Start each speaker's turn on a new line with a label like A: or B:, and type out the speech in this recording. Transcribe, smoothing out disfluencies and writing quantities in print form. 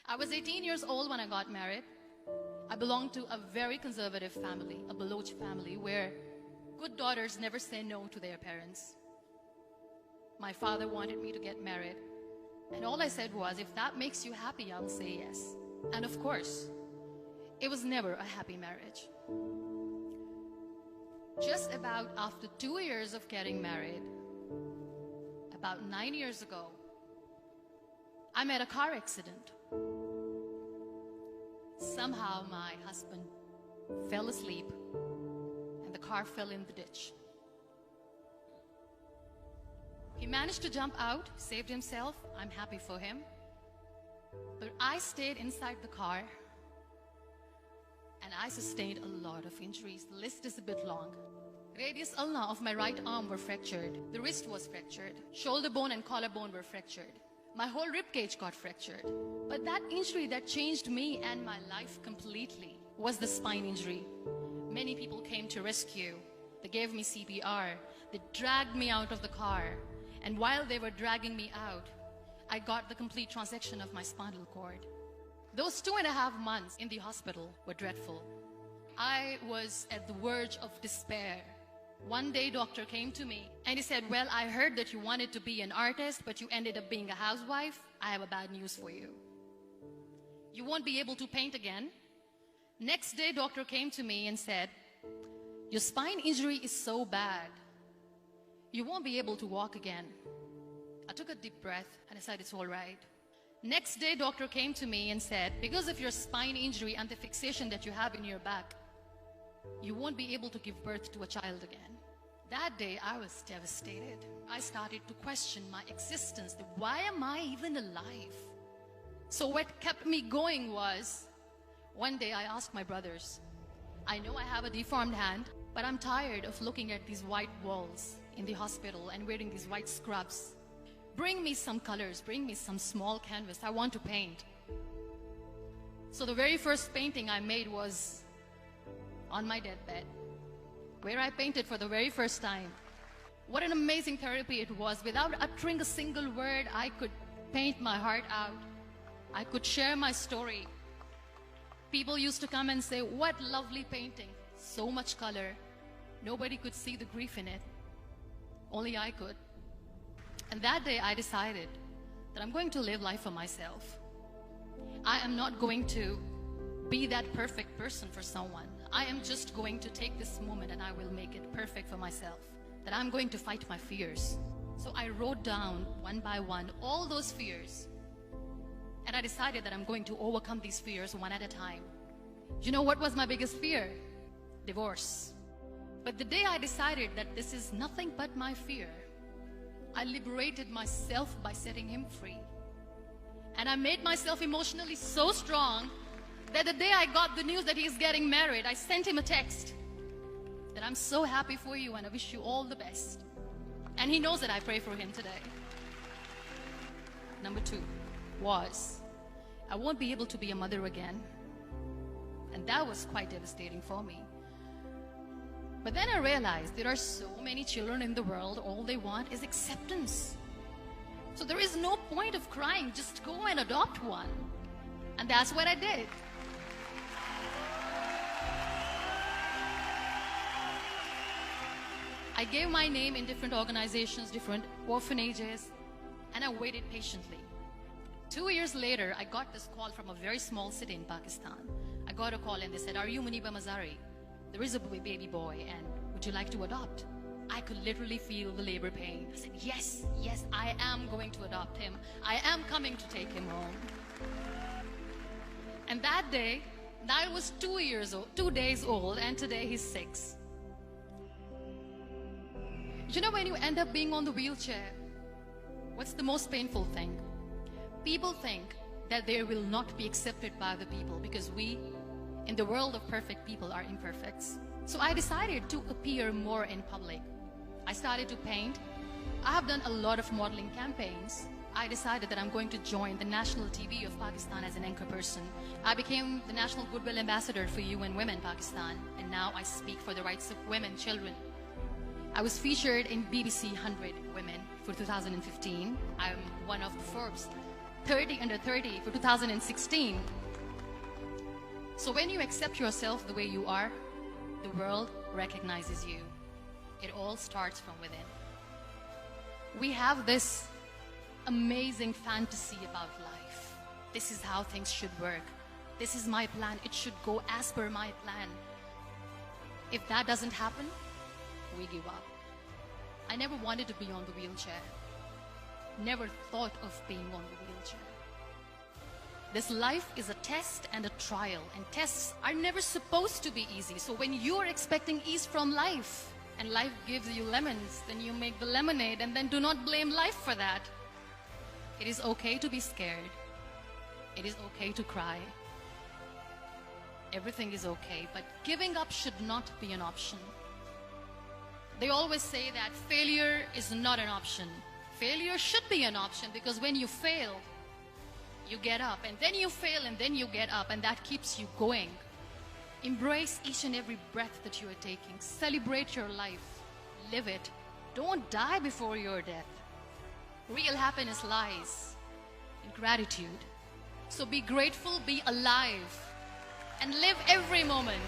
A: I was 18 years old when I got married. I belonged to a very conservative family, a Baloch family, where good daughters never say no to their parents. My father wanted me to get married, and all I said was, if that makes you happy, I'll say yes. And of course, it was never a happy marriage. Just about after 2 years of getting married, about 9 years ago, I met a car accident. Somehow my husband fell asleep and the car fell in the ditch. He managed to jump out, saved himself. I'm happy for him. But I stayed inside the car and I sustained a lot of injuries. The list is a bit long. Radius ulna of my right arm were fractured. The wrist was fractured. Shoulder bone and collarbone were fractured. My whole rib cage got fractured. But that injury that changed me and my life completely was the spine injury. Many people came to rescue. They gave me CPR. They dragged me out of the car. And while they were dragging me out, I got the complete transection of my spinal cord. Those 2.5 months in the hospital were dreadful. I was at the verge of despair. One day, doctor came to me and he said, well, I heard that you wanted to be an artist, but you ended up being a housewife. I have a bad news for you. You won't be able to paint again. Next day, doctor came to me and said, your spine injury is so bad, you won't be able to walk again. I took a deep breath and I said, it's all right. Next day, doctor came to me and said, because of your spine injury and the fixation that you have in your back, you won't be able to give birth to a child again. That day, I was devastated. I started to question my existence. Why am I even alive? So what kept me going was, one day I asked my brothers, I know I have a deformed hand, but I'm tired of looking at these white walls in the hospital and wearing these white scrubs. Bring me some colors, bring me some small canvas. I want to paint. So the very first painting I made was on my deathbed, where I painted for the very first time. What an amazing therapy it was. Without uttering a single word, I could paint my heart out. I could share my story. People used to come and say, what lovely painting, so much color. Nobody could see the grief in it. Only I could. And that day I decided that I'm going to live life for myself. I am not going to be that perfect person for someone. I am just going to take this moment and I will make it perfect for myself. That I'm going to fight my fears. So I wrote down one by one all those fears. And I decided that I'm going to overcome these fears one at a time. You know what was my biggest fear? Divorce. But the day I decided that this is nothing but my fear, I liberated myself by setting him free. And I made myself emotionally so strong that the day I got the news that he's getting married, I sent him a text that I'm so happy for you and I wish you all the best. And he knows that I pray for him today. Number 2 was, I won't be able to be a mother again. And that was quite devastating for me. But then I realized there are so many children in the world, all they want is acceptance. So there is no point of crying, just go and adopt one. And that's what I did. I gave my name in different organizations, different orphanages, and I waited patiently. 2 years later, I got this call from a very small city in Pakistan. I got a call and they said, are you Muniba Mazari? There is a baby boy and would you like to adopt? I could literally feel the labor pain. I said, yes, I am going to adopt him. I am coming to take him home. And that day, I was 2 days old, and today he's 6. You know, when you end up being on the wheelchair, what's the most painful thing? People think that they will not be accepted by the people because we, in the world of perfect people, are imperfects. So I decided to appear more in public. I started to paint. I have done a lot of modeling campaigns. I decided that I'm going to join the national TV of Pakistan as an anchor person. I became the National Goodwill Ambassador for UN Women Pakistan, and now I speak for the rights of women, children. I was featured in BBC 100 Women for 2015. I'm one of the Forbes 30 under 30 for 2016. So when you accept yourself the way you are, the world recognizes you. It all starts from within. We have this amazing fantasy about life. This is how things should work. This is my plan. It should go as per my plan. If that doesn't happen, we give up. I never wanted to be on the wheelchair. Never thought of being on the wheelchair. This life is a test and a trial, and tests are never supposed to be easy. So when you are expecting ease from life, and life gives you lemons, then you make the lemonade, and then do not blame life for that. It is okay to be scared. It is okay to cry. Everything is okay, but giving up should not be an option. They always say that failure is not an option. Failure should be an option, because when you fail, you get up, and then you fail, and then you get up, and that keeps you going. Embrace each and every breath that you are taking. Celebrate your life. Live it. Don't die before your death. Real happiness lies in gratitude. So be grateful, be alive, and live every moment.